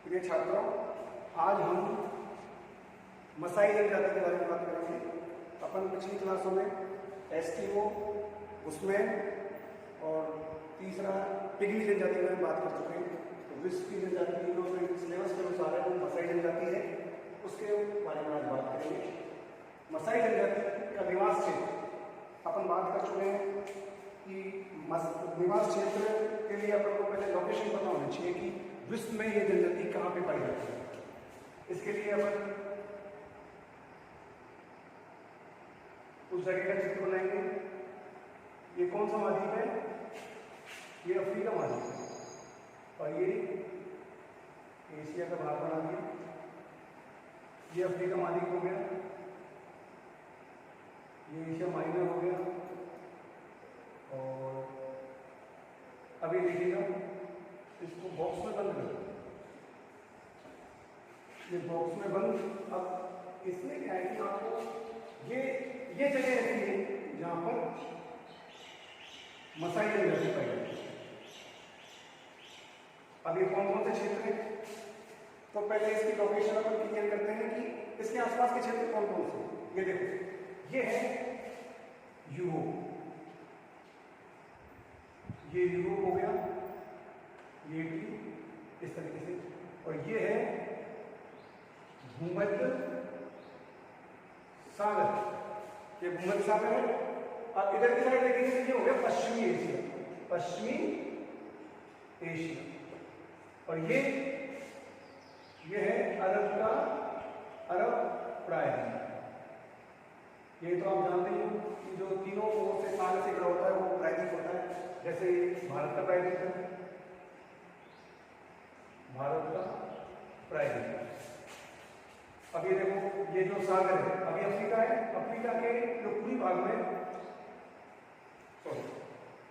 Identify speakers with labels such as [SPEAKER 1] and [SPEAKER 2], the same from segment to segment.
[SPEAKER 1] प्रिय छात्रों, आज हम मसाई जनजाति के बारे में बात करेंगे। अपन पिछली क्लासों में एस्किमो, बुशमैन और तीसरा पिग्मी जनजाति के बारे में बात कर चुके हैं। तो विश्व की जनजाति जो सिलेबस के अनुसार है वो मसाई जनजाति है, उसके बारे में आज बात करेंगे। मसाई जनजाति का निवास क्षेत्र अपन बात कर चुके हैं कि निवास क्षेत्र के लिए अपन को पहले लोकेशन पता होना चाहिए कि विश्व में ये जनजाति कहाँ पे पाई जाती है। इसके लिए अपन उस जगह का चित्र बनाएंगे। ये कौन सा महाद्वीप है? ये अफ्रीका महाद्वीप है और ये एशिया का भाग बना दिया। ये अफ्रीका महाद्वीप हो गया, ये एशिया माइनर हो गया। और अभी देखिएगा, इसको बॉक्स में बंद कर दो। ये बॉक्स में बंद। अब इसमें क्या है कि आपको ये जगह ऐसी है जहां पर मसाई जनजाति पाई जाती है। अब ये कौन कौन से क्षेत्र हैं? तो पहले इसकी लोकेशन अपन क्लियर करते हैं कि इसके आसपास के क्षेत्र कौन कौन से। ये देखो, ये है यूरोप, ये यूरोप हो गया, ये भी इस तरीके से। और ये है भूमध्य सागर, ये भूमध्य सागर है। अब इधर की साइड देखेंगे तो ये हो गया पश्चिमी एशिया, पश्चिमी एशिया। और ये है अरब प्रायद्वीप। ये तो आप जानते हैं कि जो तीनों ओर से सागर से घिरा होता है वो प्रायद्वीप होता है। जैसे भारत का प्रायद्वीप है, भारत का प्रायद्वीप। अब ये देखो, ये जो सागर है, अभी अफ्रीका है, अफ्रीका के जो पूरी भाग में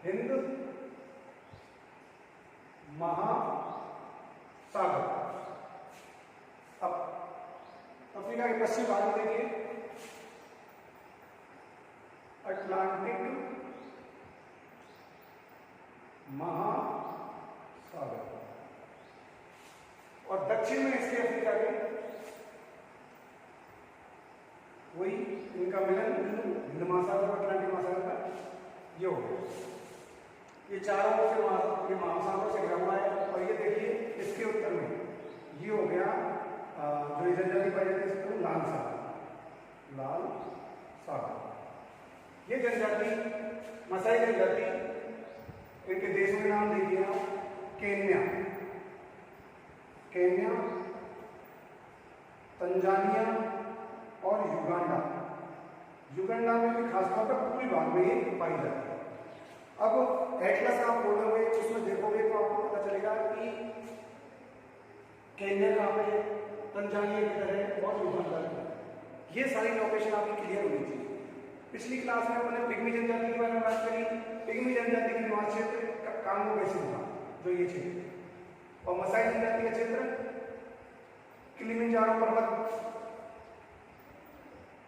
[SPEAKER 1] हिंद महासागर। अब अफ्रीका के पश्चिमी भाग में देखिए अटलांटिक महासागर और दक्षिण में इसके अफ्रीका के वही इनका मिलन हिंद महासागर और अटलांटिक महासागर का ये हो गया। ये चारों ओर से ये महासागर से घिरा हुआ है। और ये देखिए इसके उत्तर में ये हो गया जो ये जनजाति पाई जाती है इसको लाल सागर, लाल सागर। ये जनजाति मसाई जनजाति, इनके देशों के नाम देखिए आप, केन्या, तंजानिया और युगांडा। युगांडा में भी खासतौर पर पूरी भाग में ये पाई जाती है। अब एटलस आप खोलोगे, उसमें देखोगे तो आपको पता चलेगा कि केन्या कहाँ पे है, तंजानिया किधर है और युगांडा किधर है। ये सारी लोकेशन आपकी क्लियर होनी चाहिए। पिछली क्लास में हमने पिग्मी जनजाति के बारे में बात करी। पिग्मी जनजाति के निवास क्षेत्र कांगो बेसिन था, जो ये क्षेत्र। और मसाई जनजाति का क्षेत्र किलिमंजारो पर्वत,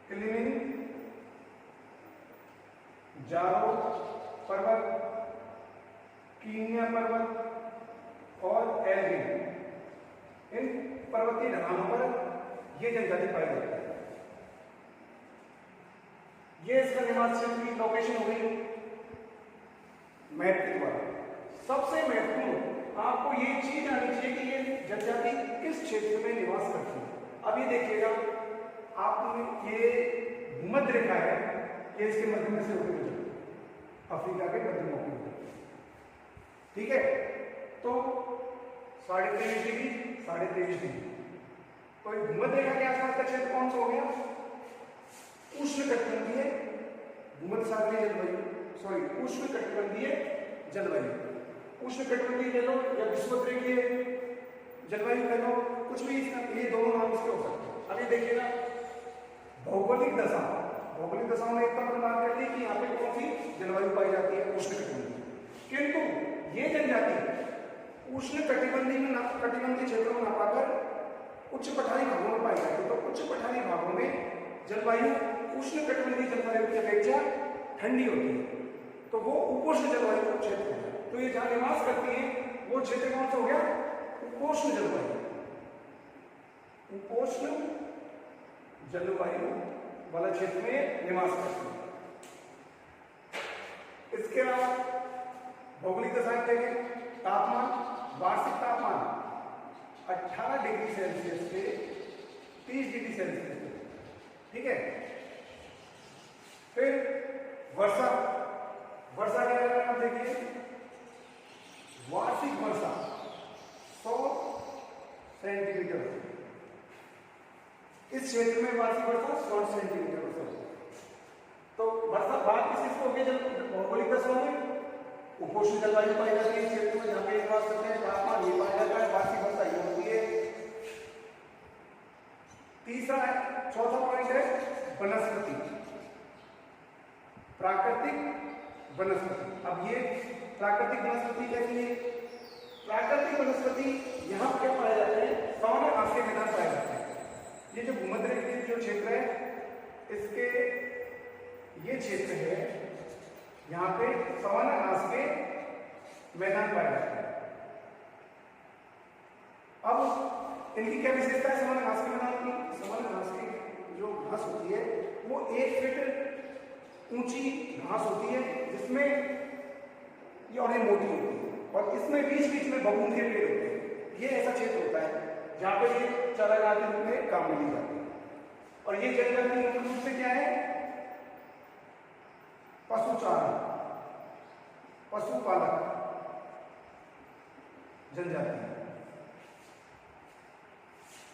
[SPEAKER 1] किलिमंजारो पर्वत, कीनिया पर्वत और एल्गिन, इन पर्वतीय ढलानों पर यह जनजाति पाई जाती है। ये इसका निवास क्षेत्र की लोकेशन हो गई मैप के द्वारा। सबसे महत्वपूर्ण आपको ये चीज आनी चाहिए कि ये जनजाति किस क्षेत्र में निवास करती है। अब ये देखिएगा, आप ये भूमध्य रेखा है, ये इसके मध्य में से होकर गुजरती है, अफ्रीका के मध्य में होकर गुजरती है। ठीक है, तो 23.5 डिग्री, 23.5 डिग्री। तो ये भूमध्य रेखा के आसपास का क्षेत्र कौन सा हो गया? उष्णकटिबंधीय भूमध्य सागरीय जलवायु, सॉरी उष्णकटिबंधीय जलवायु। उष्णकटिबंधीय कह लो या विषुववृत्तीय जलवायु कह लो, कुछ भी इसका, ये दोनों नाम इसके हो सकते हैं। अभी देखिएगा, भौगोलिक दशाओं में एक बात कर ली कि यहाँ पे कौन सी जलवायु पाई जाती है, उष्णकटिबंधीय। किंतु ये जनजाति उष्णकटिबंधीय क्षेत्रों में ना पाकर उच्च पठारी भागों में पाई जाती है। तो उच्च पठारी भागों में जलवायु उष्णकटिबंधीय जलवायु की अपेक्षा ठंडी होती है, तो वो उपोष्ण जलवायु का क्षेत्र है। तो ये जहां निवास करती है वो क्षेत्र कौन सा हो गया? उपोष्ण जलवायु। उपोष्ण जलवायु वाला क्षेत्र में निवास करते हैं। इसके अलावा भौगोलिक दशाएं देखें, तापमान, वार्षिक तापमान 18 डिग्री सेल्सियस से 30 डिग्री सेल्सियस तक, ठीक है। फिर वर्षा, वर्षा के बारे में आप देखिए, वार्षिक वर्षा 100 सेंटीमीटर, इस क्षेत्र में वार्षिक वर्षा 100 सेंटीमीटर वर्षा होती है। तो वर्षा बात किस चीज को होगी, जब भौगोलिक दशाओं में उपोष्ण जलवायु पाई जाती है इस क्षेत्र में, जहां पे निवास करते हैं, तापमान ये पाया जाता है, वार्षिक वर्षा ये होती है। तीसरा है, चौथा पॉइंट है वनस्पति, प्राकृतिक वनस्पति। अब ये प्राकृतिक वनस्पति कैसी है? प्राकृतिक वनस्पति यहाँ क्या पाए जाते हैं, सवाना घास के मैदान पाए जाते हैं। ये जो भूमध्य रेखा जो क्षेत्र है, इसके ये क्षेत्र है, यहाँ पे सवाना घास के मैदान पाए जाते हैं। अब इनकी क्या विशेषता है सवाना घास के मैदान की? सवाना घास की जो घास होती है वो 1 फीट ऊंची घास होती है, जिसमें ये और मोटी होती है, और इसमें बीच बीच में बबूल के पेड़ होते हैं। ये ऐसा क्षेत्र होता है जहां पे ये चारागाह के रूप में काम में ली जाती है। और ये जनजाति मुख्य रूप से क्या है? पशुचारण, पशुपालक जनजाति।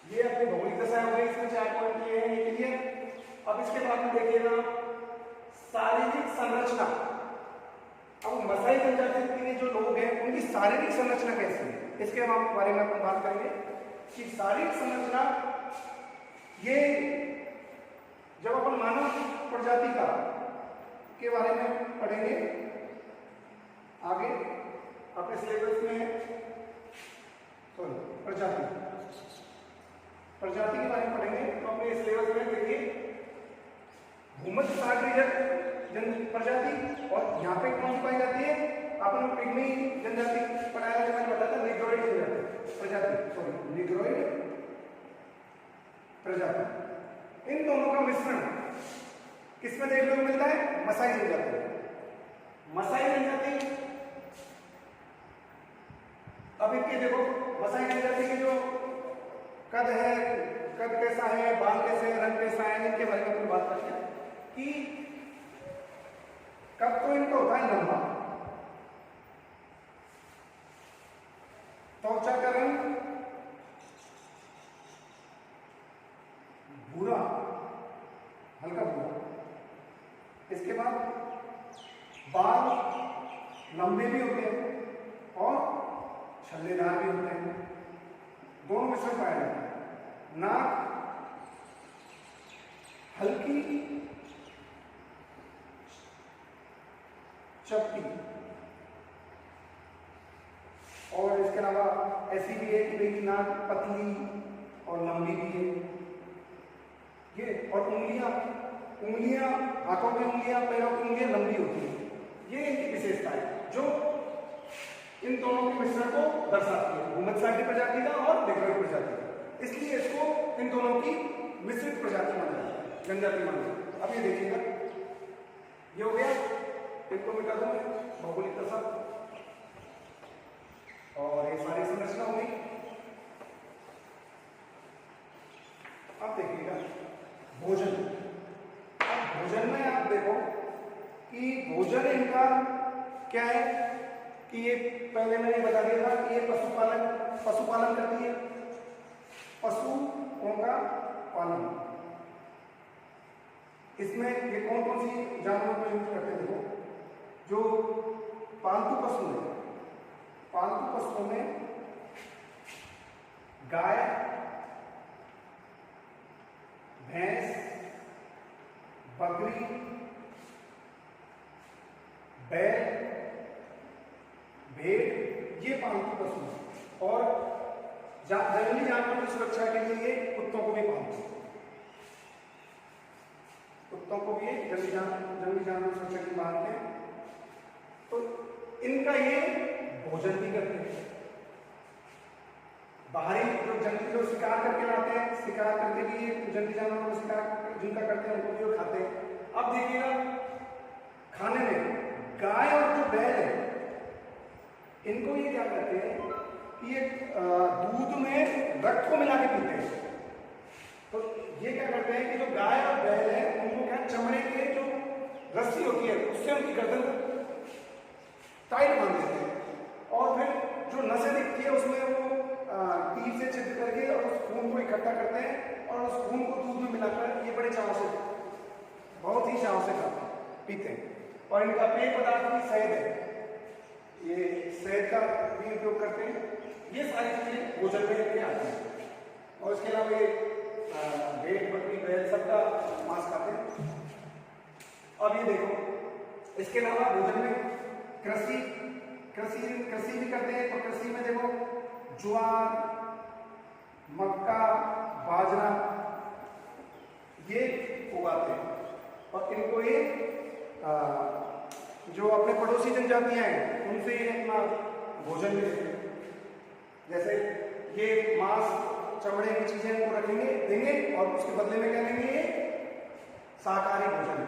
[SPEAKER 1] ये अपनी भौगोलिक दशा हो गई, इसमें 4 पॉइंट ये है, ये क्लियर। अब इसके बाद में देखिएगा शारीरिक संरचना। अब मसाई जनजाति के जो लोग हैं उनकी शारीरिक संरचना कैसी है, इसके बारे में हम बात करेंगे कि शारीरिक संरचना, ये जब अपन मानव प्रजाति का के बारे में पढ़ेंगे आगे अपने सिलेबस में, प्रजाति के बारे में पढ़ेंगे, तो अपने सिलेबस में देखिए भूमध्य सागरीय प्रजाति, और यहाँ पे कौन सी पाई जाती है? अपन पिग्मी जनजाति पढ़ाया था, मैंने बताया था, निग्रोइड प्रजाति, निग्रोइड प्रजाति। इन दोनों का मिश्रण किसमें देखने को मिलता है? मसाई जनजाति। मसाई जनजाति, अब इनके देखो मसाई जनजाति के जो कद है, कद कैसा है, बाल कैसे है, रंग कैसा है, इनके बारे में बात करते हैं कि कद तो इनका होता है लंबा, त्वचा का रंग भूरा, हल्का भूरा। इसके बाद बाल लंबे भी होते हैं और छल्लेदार भी होते हैं, दोनों मिश्रण पाया जाता है। नाक हल्की चपटी, और इसके अलावा ऐसी भी है कि भाई नाक पतली और लंबी भी है ये, और उंगलियां हाथों की उंगलियां, पैरों की उंगलियां लंबी होती है। ये इनकी विशेषता है जो इन दोनों के मिश्रण को दर्शाती है, भूमध्य सागरीय प्रजाति का और निग्रोइड प्रजाति का। इसलिए इसको इन दोनों की मिश्रित प्रजाति माना जाता है, जनजाति माना जाता है। अब ये देखिएगा, ये हो गया, इनको मिटा दूं भौगोलिक दशा, और ये सारी संरचना होगी। अब देखिएगा भोजन। अब भोजन में आप देखो कि भोजन इनका क्या है कि ये पहले मैंने बता दिया था कि ये पशुपालन करती है, पशुओं का पालन। इसमें ये कौन कौन सी जानवरों को यूज करते हैं? देखो, जो पालतू पशु है, पालतू पशुओं में गाय, भैंस, बकरी, बैल, भेड़, ये पालतू पशु हैं। और जंगली जानवरों की सुरक्षा के लिए ये कुत्तों को भी पालते हैं, कुत्तों को भी जंगली जानवर की सुरक्षा के लिए पालते हैं। तो इनका ये भोजन भी करते हैं। बाहरी जो जंगली जो शिकार करके लाते हैं, शिकार करके भी जंगली जानवरों को शिकार जिनका करते हैं उनको भी वो खाते हैं। अब देखिएगा खाने में गाय और जो बैल है इनको ये क्या करते हैं कि ये दूध में रक्त को मिला के पीते हैं। तो ये क्या करते हैं कि जो गाय और बैल है उनको क्या चमड़े के जो रस्सी होती है उससे उनकी गर्दन टाइट बांध देते हैं और फिर जो नसें दिखती है उसमें वो तीर से छिद्र करके और उस खून को इकट्ठा करते हैं और उस खून को दूध में मिलाकर ये बड़े चाव से, बहुत ही चाव से खाते हैं, पीते हैं। और इनका पेय पदार्थ भी शहद है, ये शहद का भी उपयोग करते हैं। ये सारी चीजें भोजन में आती हैं। और इसके अलावा ये भेड़, बकरी, बैल सबका मांस खाते हैं। अब ये देखो इसके अलावा भोजन में कृषि भी करते हैं। तो कृषि में देखो ज्वार, मक्का, बाजरा ये उगाते हैं और इनको ये जो अपने पड़ोसी जनजातियां हैं उनसे ये अपना भोजन भी देते हैं। जैसे ये मांस, चमड़े की चीजें उनको रखेंगे, देंगे और उसके बदले में क्या लेंगे, ये शाकाहारी भोजन,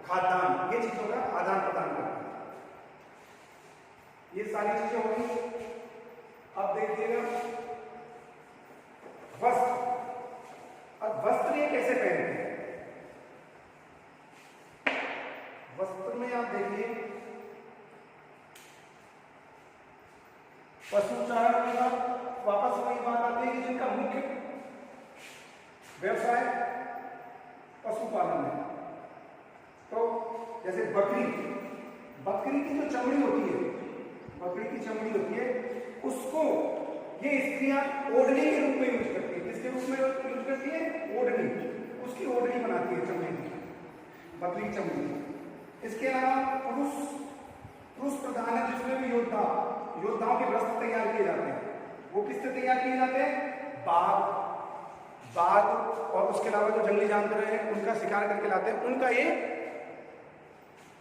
[SPEAKER 1] खाद्यान्न, ये चीजों का आदान प्रदान करते हैं। ये सारी चीजें होंगी। अब देखिएगा वस्त्र। अब वस्त्र ये कैसे पहनते हैं? वस्त्र में आप देखिए पशुचारण का वापस वही बात आती है कि जिनका मुख्य व्यवसाय पशुपालन है। तो जैसे बकरी की जो चमड़ी होती है, उसको ये स्त्रियां ओढ़नी के रूप में यूज करती है। किसके रूप में यूज करती है? ओढ़नी। उसकी ओढ़नी बनाती है चमड़ी की, बकरी चमड़ी। इसके अलावा पुरुष प्रधान है जिसमें भी योद्धाओं के वस्त्र तैयार किए जाते हैं। वो किससे तैयार किए जाते हैं? बाघ और उसके अलावा जो जंगली जानवर हैं उनका शिकार करके लाते हैं,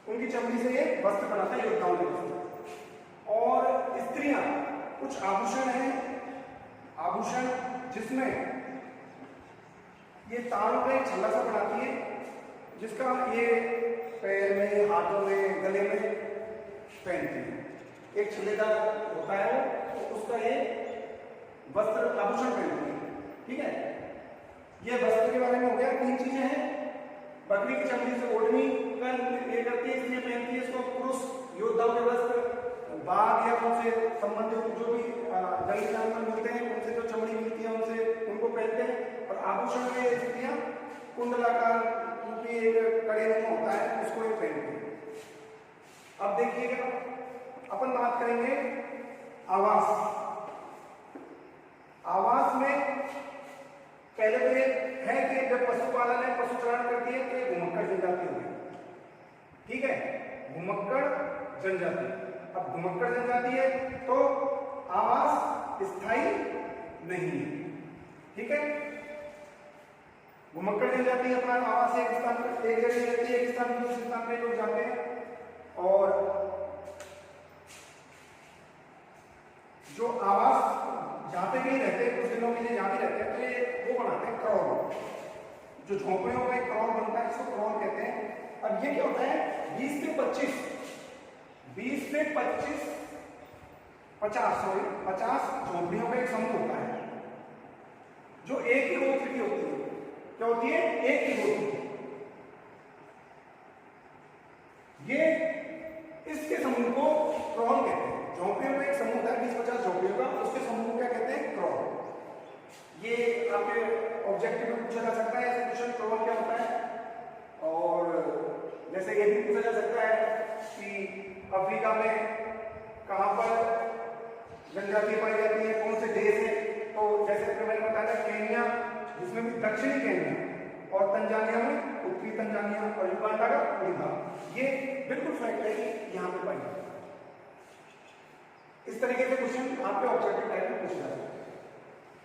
[SPEAKER 1] उनकी चमड़ी से ये वस्त्र बनाते हैं, योद्धाओं के वस्त्र। और स्त्रियां कुछ आभूषण जिसमें ये तारों का एक छल्ला सा बनाती है, जिसका ये पैर में, हाथों में, गले में पहनती है। एक छल्लेदार होता है तो उसका ये वस्त्र आभूषण पहनती है। ठीक है, ये वस्त्र के बारे में हो गया। 3 चीजें हैं। बकरी की चमड़ी से ओढ़नी का ये करती है, इसलिए पहनती है इसको पुरुष योद्धाओं के वस्त्र। बाघ या उनसे संबंधित जो भी जंगली जानवर मिलते हैं उनसे जो चमड़ी मिलती है उनको पहनते हैं। और आभूषण में स्त्रियां कुंडलाकार रूपी एक कड़े में होता है, उसको ये पहनते हैं। अब देखिएगा अपन बात करेंगे आवास में। पहले तो ये है कि जब पशुपालन है, पशुचारण करती है तो ये घुमक्कड़ जनजाति होगी। ठीक है, घुमक्कड़ जनजाति। अब घुमक्कड़ जनजाति है तो आवास स्थायी नहीं है। ठीक है, घुमक्कड़ जनजाति अपना आवास एक स्थान पर, एक जगह रहती है, एक स्थान पर दूसरे स्थान पर लोग जाते हैं। और जो आवास जहाँ पे भी रहते हैं, कुछ दिनों के लिए जहाँ भी रहते हैं, तो ये वो बनाते हैं क्रॉल। जो झोंपड़ियों का एक क्रॉल बनता है, इसको क्रॉल कहते हैं। अब ये क्या होता है, 20 से 50 झोंपड़ियों का एक समूह होता है जो एक ही गोत्र की होती है। क्या होती है? एक ही गोत्र की। ये इसके समूह को क्रॉल कहते हैं। झोंपड़ियों का एक समूह होता है 20-50 झोंपड़ियों का, उसके समूह को क्या कहते हैं? क्रॉल। ये आपके ऑब्जेक्टिव में पूछा जा सकता है ऐसे क्वेश्चन, क्रॉल क्या होता है। और जैसे ये भी पूछा जा सकता है कि अफ्रीका में कहां पर जनजाति पाई जाती है, कौन से देश है। तो जैसे मैंने बताया केन्या, जिसमें भी दक्षिणी केन्या, और तंजानिया में उत्तरी तंजानिया, और युगांडा का पूरी भाग। ये बिल्कुल फैक्ट है कि यहाँ पे पाई जाती है। इस तरीके से क्वेश्चन आपके ऑब्जेक्टिव टाइप में पूछा जाता है।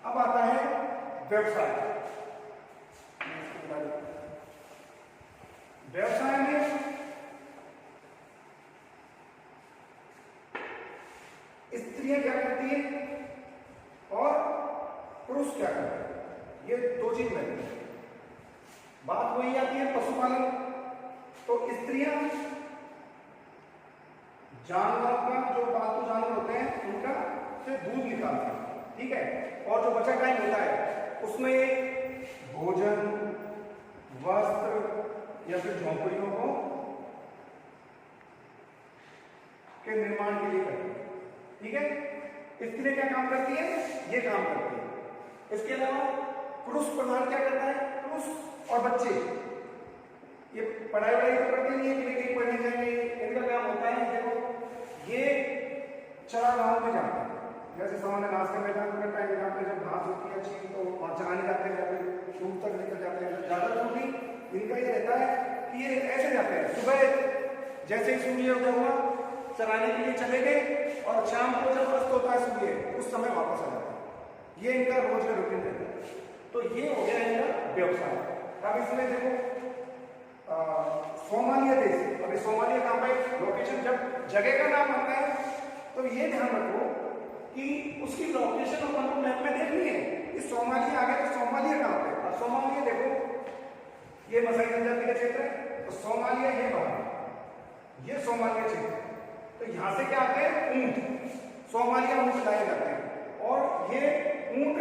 [SPEAKER 1] अब आता है व्यवसाय में स्त्रियां क्या करती है और पुरुष क्या करते हैं, ये दो चीज में बात वही आती है। पशुपालन, तो स्त्रियां जानवर का, जो पालतू जानवर होते हैं उनका से दूध निकालते हैं, ठीक है। और जो बचा टाइम होता है उसमें भोजन, वस्त्र या फिर झोंपड़ियों को के निर्माण के लिए करती है, ठीक है। स्त्री क्या काम करती है, ये काम करती है। इसके अलावा पुरुष प्रधान क्या करता है, पुरुष और बच्चे ये पढ़ाई वढ़ाई तो करते नहीं है कि कहीं पढ़ने जाएंगे, इनका काम होता है देखो ये चरागाहों में जाते हैं। जैसे सामान्य घास के मैदान में टाइम जाते हैं, जब घास होती है अच्छी तो वहाँ चराने जाते हैं, या फिर दूर तक लेकर जाते हैं। ज़्यादा दूर नहीं, इनका ये रहता है कि ये ऐसे जाते हैं, सुबह जैसे ही सूर्य उदय हुआ चराने के लिए चले गए और शाम को जब अस्त होता है सूर्य उस समय वापस आ जाते हैं। ये इनका रोज का रूटीन रहता है। तो ये हो गया इनका व्यवसाय। अब इसमें देखो सोमालिया देश, अभी सोमालिया कहाँ पे लोकेशन, जब जगह का नाम आता है तो ये ध्यान रखो कि उसकी लोकेशन अपन को मैप में देखनी है कि सोमालिया आ गया तो सोमालिया कहाँ पे। अब सोमालिया देखो ये मसाई जनजाति का क्षेत्र है, तो सोमालिया ये बाहर, ये सोमालिया क्षेत्र। तो यहाँ से क्या आते हैं ऊंट, सोमालिया ऊंट लाए जाते हैं और ये ऊंट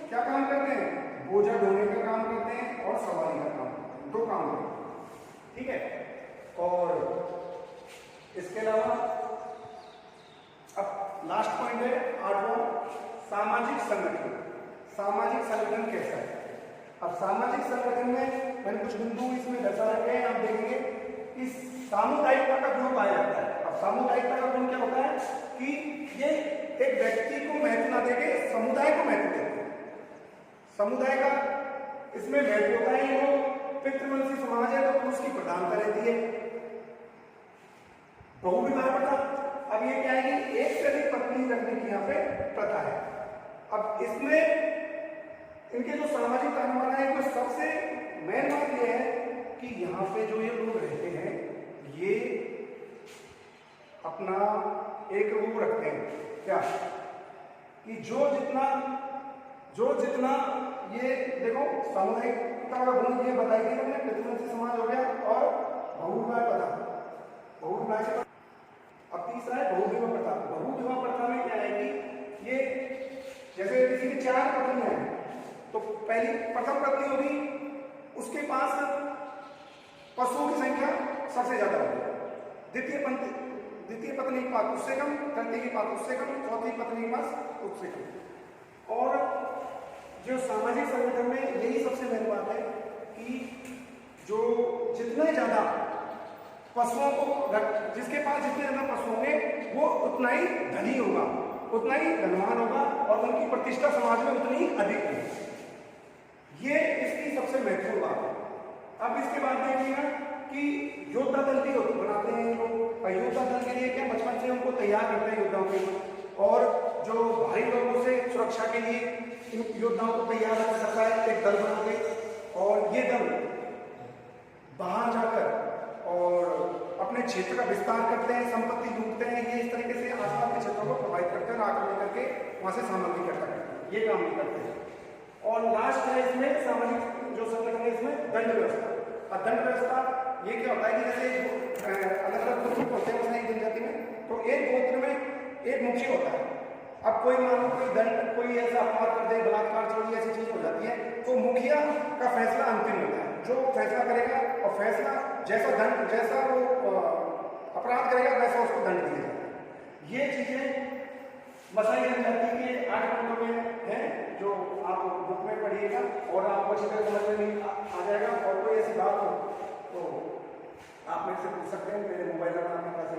[SPEAKER 1] क्या काम करते हैं, बोझा ढोने का काम करते हैं और सवारी का काम करते हैं, दो काम करते हैं, ठीक है। और इसके अलावा अब लास्ट पॉइंट है 8वां, सामाजिक संगठन। सामाजिक संगठन कैसा है। अब सामाजिक संगठन में मैंने कुछ बिंदु इसमें दर्शा रखे हैं, आप देखेंगे कि सामुदायिकता का गुण पाया जाता है। अब सामुदायिकता का गुण क्या होता है कि ये एक व्यक्ति को महत्व ना देके समुदाय को महत्व देते हैं। समुदाय का इसमें महत्व होता है, ये पितृवंशी समाज है तो पुरुष की प्रधानता रहती है। बहुविवाह प्रथा, अब ये क्या है कि एक से अधिक पत्नी रखने की यहाँ पे प्रथा है। अब इसमें इनके जो सामाजिक कानून है इसमें सबसे मेन बात यह है कि यहाँ पे जो ये लोग रहते हैं ये अपना एक वो रखते हैं क्या कि जो जितना ये देखो सामुदायिकता का गुण ये बताई गई हमने, पितृवंशी समाज हो गया और बहुविवाह प्रथा, बहुविवाह से। अब तीसरा है बहुविवाह प्रथा। बहुविवाह प्रथा में क्या है कि ये जैसे किसी की 4 पत्नियां हैं तो पहली प्रथम पत्नी होगी, उसके पास पशुओं की संख्या सबसे ज्यादा होगी, द्वितीय पत्नी के पास उससे कम, तृतीय के पास उससे कम, चौथी पत्नी के पास उससे कम। और जो सामाजिक संगठन में यही सबसे मेन बात है कि जो जितने ज्यादा पशुओं को जिसके पास जितने ज्यादा पशु होंगे वो उतना ही धनी होगा, उतना ही धनवान होगा और उनकी प्रतिष्ठा समाज में उतनी ही अधिक होगी। ये इसकी सबसे महत्वपूर्ण बात है। अब इसके बाद देखिएगा कि योद्धा दल भी बनाते हैं लोग, और योद्धा दल के लिए क्या बचपन से उनको तैयार करते हैं योद्धाओं के, और जो भारी लोगों से सुरक्षा के लिए इन योद्धाओं को तैयार रखा जाता है एक दल बना के, और ये दल बाहर जाकर और अपने क्षेत्र का विस्तार करते हैं, संपत्ति लूटते हैं, ये इस तरीके से आसपास के क्षेत्रों को प्रभावित करते हैं, आक्रमण करके वहां से सामग्री इकट्ठा करते हैं, ये काम भी करते हैं। और लास्ट है इसमें सामाजिक जो संगठन है इसमें दंड व्यवस्था। और दंड व्यवस्था ये क्या होता है कि जैसे अलग अलग ग्रुप होते हैं उसमें जनजाति में, तो एक गोत्र में एक मुखी होता है। अब कोई मानो कोई ऐसा अपराध कर दे, बलात्कार चोरी ऐसी चीज हो जाती है तो मुखिया का फैसला अंतिम होता है, जो फैसला करेगा और फैसला जैसा वो अपराध करेगा वैसा उसको दंड दिया जाएगा। ये चीजें मसाई जनजाति के 8 पॉइंटों में है जो आप बुक में पढ़िएगा और आपको अच्छी तरह समझ में आ जाएगा। और कोई ऐसी बात हो तो आप मेरे से पूछ सकते हैं, मेरे मोबाइल नंबर आपके पास है।